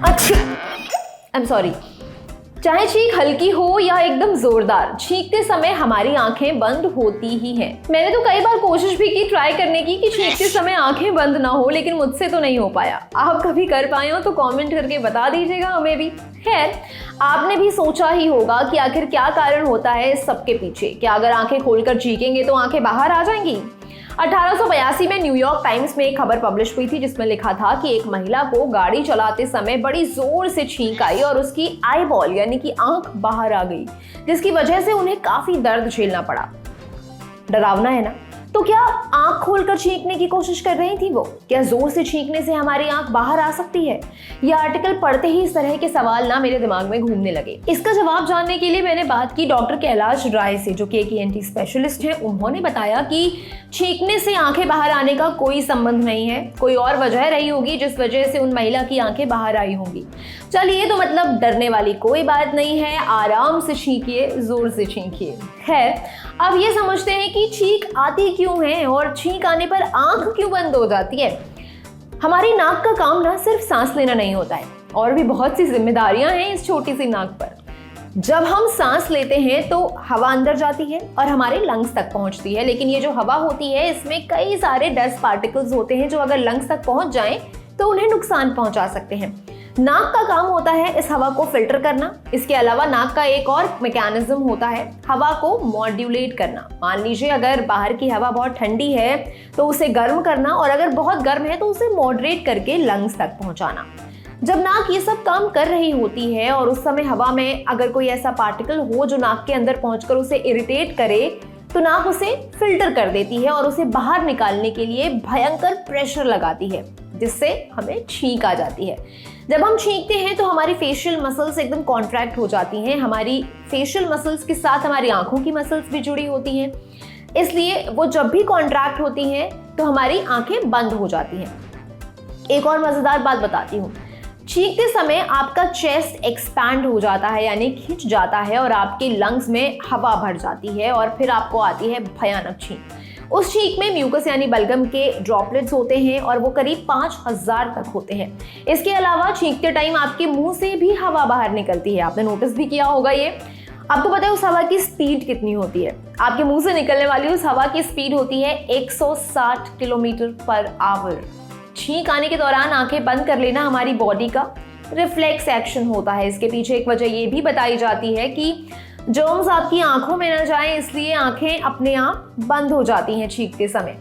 अच्छा, I am sorry. चाहे छींक हल्की हो या एकदम जोरदार, छींकते समय हमारी आंखें बंद होती ही हैं। मैंने तो कई बार कोशिश भी की ट्राई करने की कि छींकते समय आंखें बंद ना हो, लेकिन मुझसे तो नहीं हो पाया। आप कभी कर पाए हो तो कमेंट करके बता दीजिएगा हमें भी। खैर, आपने भी सोचा ही होगा कि आखिर क्या कारण होता है इस सब के पीछे। क्या अगर आंखें खोलकर छींकेंगे तो आंखें बाहर आ जाएंगी? 1882 में न्यूयॉर्क टाइम्स में एक खबर पब्लिश हुई थी जिसमें लिखा था कि एक महिला को गाड़ी चलाते समय बड़ी जोर से छींक आई और उसकी आई बॉल यानी कि आंख बाहर आ गई, जिसकी वजह से उन्हें काफी दर्द झेलना पड़ा। डरावना है ना? तो क्या आंख खोलकर छींकने की कोशिश कर रही थी वो? क्या जोर से छींकने से हमारी आंख बाहर आ सकती है? यह आर्टिकल पढ़ते ही इस तरह के सवाल ना मेरे दिमाग में घूमने लगे। इसका जवाब जानने के लिए मैंने बात की डॉक्टर कैलाश राय से, जो कि एक ENT स्पेशलिस्ट हैं। उन्होंने बताया कि छींकने से आंखें बाहर आने का कोई संबंध नहीं है, कोई और वजह रही होगी जिस वजह से उन महिला की आंखें बाहर आई होंगी। चलिए, तो मतलब डरने वाली कोई बात नहीं है, आराम से छींकिए, जोर से छींकिए। खैर, अब ये समझते हैं कि छींक आती क्यों है और छींक आने पर आंख क्यों बंद हो जाती है। हमारी नाक का काम ना सिर्फ सांस लेना नहीं होता है, और भी बहुत सी जिम्मेदारियां हैं इस छोटी सी नाक पर। जब हम सांस लेते हैं तो हवा अंदर जाती है और हमारे लंग्स तक पहुंचती है, लेकिन ये जो हवा होती है इसमें कई सारे डस्ट पार्टिकल्स होते हैं जो अगर लंग्स तक पहुंच जाएं तो उन्हें नुकसान पहुंचा सकते हैं। नाक का काम होता है इस हवा को फिल्टर करना। इसके अलावा नाक का एक और मैकेनिज्म होता है हवा को मॉड्यूलेट करना। मान लीजिए अगर बाहर की हवा बहुत ठंडी है तो उसे गर्म करना, और अगर बहुत गर्म है तो उसे मॉडरेट करके लंग्स तक पहुंचाना। जब नाक ये सब काम कर रही होती है और उस समय हवा में अगर कोई ऐसा पार्टिकल हो जो नाक के अंदर पहुंचकर उसे इरिटेट करे, तो नाक उसे फिल्टर कर देती है और उसे बाहर निकालने के लिए भयंकर प्रेशर लगाती है, जिससे हमें छींक आ जाती है। जब हम छींकते हैं तो हमारी फेशियल मसल्स एकदम कॉन्ट्रैक्ट हो जाती हैं। हमारी फेशियल मसल्स के साथ हमारी आंखों की मसल्स भी जुड़ी होती हैं, इसलिए वो जब भी कॉन्ट्रैक्ट होती हैं तो हमारी आंखें बंद हो जाती हैं। एक और मजेदार बात बताती हूँ। छींकते समय आपका चेस्ट एक्सपैंड हो जाता है, यानी खिंच जाता है, और आपके लंग्स में हवा भर जाती है और फिर आपको आती है भयानक छींक। उस छींक में म्यूकस यानी बलगम के ड्रॉपलेट्स होते हैं और वो करीब 5000 तक होते हैं। इसके अलावा छींकते टाइम आपके मुंह से भी हवा बाहर निकलती है। आपने नोटिस भी किया होगा ये। आपको पता है उस हवा की स्पीड कितनी होती है? आपके मुंह से निकलने वाली उस हवा की स्पीड होती है 160 किलोमीटर पर आवर। छींक आने के दौरान आंखें बंद कर लेना हमारी बॉडी का रिफ्लेक्स एक्शन होता है। इसके पीछे एक वजह ये भी बताई जाती है कि जर्म्स आपकी आंखों में न जाएं, इसलिए आंखें अपने आप बंद हो जाती हैं छींकते समय।